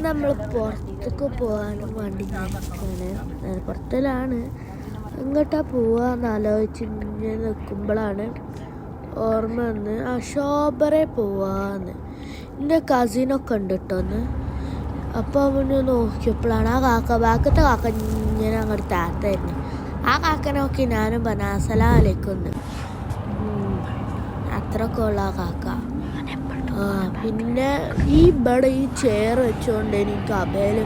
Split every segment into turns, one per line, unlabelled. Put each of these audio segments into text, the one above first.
നമ്മൾ പുറത്തേക്ക് പോകാനും വേണ്ടി നിൽക്കുകയാണ്. പുറത്തിലാണ്. എങ്ങോട്ടാ പോവാന്ന് ആലോചിച്ച് ഇങ്ങനെ നിൽക്കുമ്പോഴാണ് ഓർമ്മ വന്ന് ശോഭറെ പോവാന്ന്. എൻ്റെ കസിനൊക്കെ ഉണ്ട് കേട്ടോന്ന്. അപ്പോൾ അവന് നോക്കിയപ്പോഴാണ് ആ ബാക്കത്തെ കാക്ക ഇങ്ങനെ അങ്ങോട്ട് താത്തായിരുന്നു. ആ കാക്കനെ നോക്കി ഞാനും ബനാസലാലേക്കൊന്ന് അത്രയൊക്കെ ഉള്ള ആ കാക്ക. പിന്നെ ഇവിടെ ഈ ചെയർ വെച്ചുകൊണ്ട് എനിക്ക് അബേൽ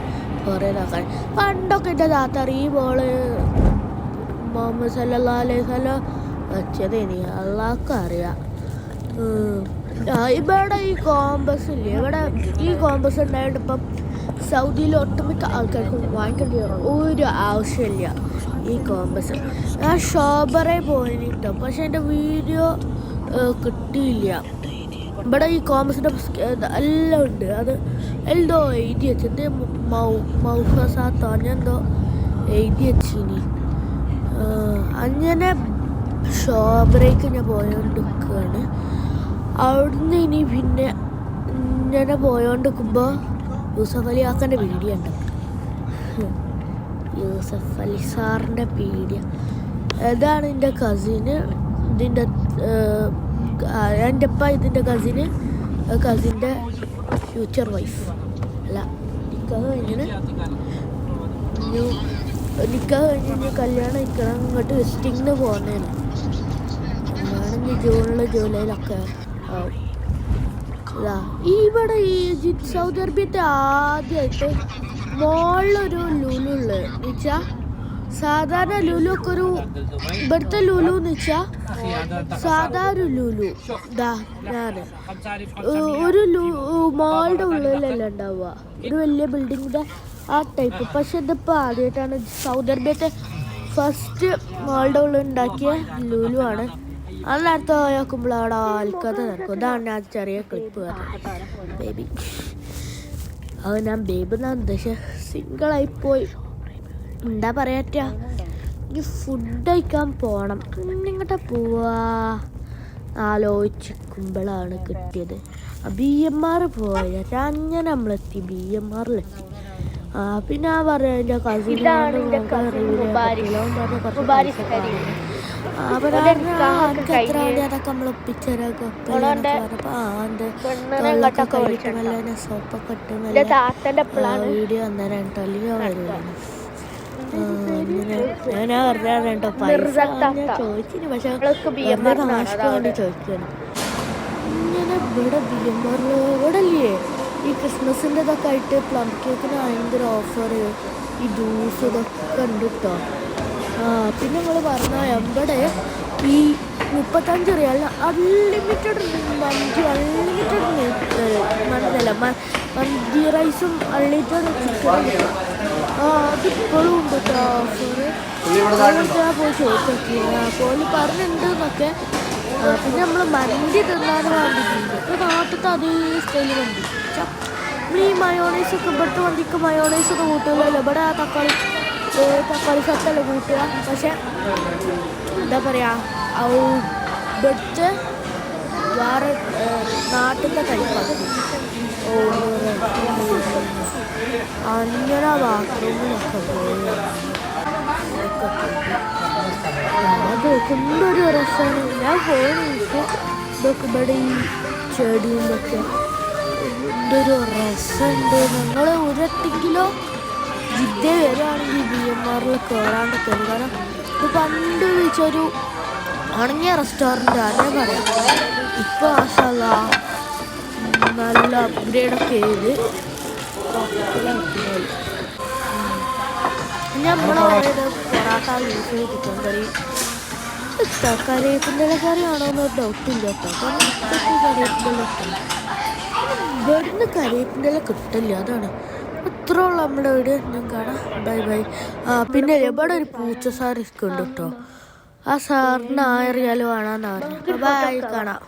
കുറേ ഇതാക്കാൻ. പണ്ടൊക്കെ എൻ്റെ താത്താർ ഈ ബോള് മുഹമ്മദ് സല്ലല്ലാഹു അലൈഹി വസല്ലം വെച്ചതേനി, അള്ളാഹ്ക്ക് അറിയാം. ഇവിടെ ഈ കോമ്പസ് ഇല്ലേ, ഇവിടെ ഈ കോമ്പസ് ഉണ്ടായിട്ട് ഇപ്പം സൗദിയിൽ ഒട്ടുമിക്ക ആൾക്കാർക്കും വാങ്ങിക്കേണ്ടി വരും. ഒരു ആവശ്യമില്ല ഈ കോമ്പസ്. ഞാൻ ഷോബറെ പോയിട്ടോ, പക്ഷെ എൻ്റെ വീഡിയോ കിട്ടിയില്ല. ഇവിടെ ഈ കോമ്പസിൻ്റെ എല്ലാം ഉണ്ട്. അത് എന്തോ എഴുതി വെച്ചത് മൗഫസാത്തോ എന്തോ എഴുതി വെച്ചിനി. അങ്ങനെ ഷോബറേക്ക് ഞാൻ പോയോണ്ടിരിക്കുകയാണ്. അവിടുന്ന് ഇനി പിന്നെ ഇങ്ങനെ പോയോണ്ടിരിക്കുമ്പോൾ യൂസഫ് അലി ആക്കാൻ്റെ വീഡിയോ ഉണ്ട്. യൂസഫ് അലി സാറിൻ്റെ വീഡിയോ. ഇതാണ് എൻ്റെ കസിന്. ഇതിൻ്റെ എൻ്റെ അപ്പ ഇതിൻ്റെ കസിൻ്റെ ഫ്യൂച്ചർ വൈഫ് അല്ല, നിക്കാഹ് കഴിഞ്ഞ് കല്യാണം നിൽക്കണം. ഇങ്ങോട്ട് വിസിറ്റിങ്ങിന് പോകുന്നതാണ്. ഞാനിന്ന് ജൂലൈയിലൊക്കെ ആവും. ഇവിടെ ഈ സൗദി അറേബ്യത്തെ ആദ്യമായിട്ട് മോളിലൊരു ലുലു ഉള്ളത് എന്ന് വെച്ചാൽ, സാധാരണ ലുലു ഒക്കെ ഒരു ഇവിടുത്തെ ലുലു എന്ന് വെച്ചാൽ സാധാരണ ലുലു ഞാൻ ഒരു മോളുടെ ഉള്ളിലല്ല ഉണ്ടാവുക, ഒരു വലിയ ബിൽഡിങ്ങിൻ്റെ ആ ടൈപ്പ്. പക്ഷെ ഇതിപ്പോൾ ആദ്യമായിട്ടാണ് സൗദി അറേബ്യത്തെ ഫസ്റ്റ് മോളുടെ ഉള്ളിൽ ഉണ്ടാക്കിയ ലുലു ആണ്. അല്ലാത്ത നോക്കുമ്പോൾ അവിടെ ആൾക്കാർ നടക്കും. ഇതാണ് ഞാൻ ചെറിയ ക്ലിപ്പ് പറഞ്ഞത്. ബേബി അത് ഞാൻ ബേബി എന്നാണ് ഉദ്ദേശിച്ച. സിംഗിളായിപ്പോയി. എന്താ പറയാറ്റ, എനിക്ക് ഫുഡ് കഴിക്കാൻ പോകണം. ഇങ്ങോട്ടാ പോവാ ആലോചിക്കുമ്പോഴാണ് കിട്ടിയത് BMR പോയത്. അങ്ങനെ നമ്മളെത്തി, BMRലെത്തി. പിന്നെ ആ പറയാം എൻ്റെ കസിനാണ് അതൊക്കെ നമ്മൾ ഒപ്പിച്ചൊക്കെ സോപ്പൊക്കെ ഇട്ട് വീഡിയോ അന്നേരം അല്ലെങ്കിൽ വരുവാണ്. ഞാനാ പറഞ്ഞാൽ കേട്ടോ പൈസ ചോദിച്ചിന്, പക്ഷെ വേണ്ടി ചോദിക്കാണ്. ഇങ്ങനെ ഇവിടെ BMR ഇവിടെ അല്ലേ ഈ ക്രിസ്മസിൻ്റെ ഇതൊക്കെ ആയിട്ട് പ്ലം കേക്കിന് ഭയങ്കര ഓഫർ, ഈ ജ്യൂസ് ഇതൊക്കെ ഉണ്ട് കേട്ടോ. പിന്നെ നമ്മൾ പറഞ്ഞാൽ ഇവിടെ ഈ 35 റിയാൽ അൺലിമിറ്റഡ് മന്തി, അൺലിമിറ്റഡ് മന്തി റൈസും അൺലിമിറ്റഡ് ചിക്കനും അതിപ്പോഴും ഉണ്ട് കേട്ടോ ഓഫർ. ഞാൻ പോയി ചോദിച്ചോക്കി, അപ്പോൾ പറഞ്ഞിട്ടുണ്ട് എന്നൊക്കെ. പിന്നെ നമ്മൾ മന്തി തിന്നാൻ വേണ്ടിയിട്ടുണ്ട്. ഇപ്പോൾ നാട്ടിലത്തെ അതേ സ്റ്റൈല് മന്തി. നമ്മൾ ഈ മയോണൈസൊക്കെ ഇവിടുത്തെ മന്തിക്ക് മയോണൈസൊക്കെ കൂട്ടുമല്ലോ. ഇവിടെ തക്കാളി സത്തല്ല കൂട്ടുക. പക്ഷെ എന്താ പറയുക, ഇവിടുത്തെ വേറെ നാട്ടിലത്തെ കഴിപ്പാണ്. അങ്ങനെ ബാത്റൂമിലൊക്കെ പോയി അത് കൊണ്ടൊരു രസമാണ്. ഞാൻ പോയി ഇതൊക്കെ ഇവിടെ ഈ ചെടിയിലൊക്കെ എന്തൊരു രസമുണ്ട്. ഞങ്ങൾ ഒരെട്ടെങ്കിലോ ജിദ്ദ വരികയാണെങ്കിൽ BMRൽ കയറാണ്ടൊക്കെ. കാരണം ഇത് പണ്ട് വെച്ചൊരു ഉണങ്ങിയ റെസ്റ്റോറൻ്റ് ആണേ പറയാം. ഇപ്പോൾ മാഷാല്ലാ നല്ല അപ്ഗ്രേഡൊക്കെ ചെയ്ത് നമ്മളെ പൊറാട്ട ബീഫ് ചിക്കൻ കറി കറിവേപ്പിൻ്റെ കറിയാണോ എന്നൊരു ഡൗട്ടില്ല കേട്ടോ. കാരണം കറിവേപ്പിൻ്റെ ഇവിടുന്ന് കറിവേപ്പിൻ്റെ കിട്ടില്ല, അതാണ് ഇത്ര ഉള്ള നമ്മുടെ വീട്. ഞാൻ കാണാം. Bye bye. പിന്നെ ഇവിടെ ഒരു പൂച്ച സാർ ഉണ്ട് കേട്ടോ. ആ സാറിന് 1000 റിയാൽ വേണമെന്നാണ്. ബൈ, കാണാം.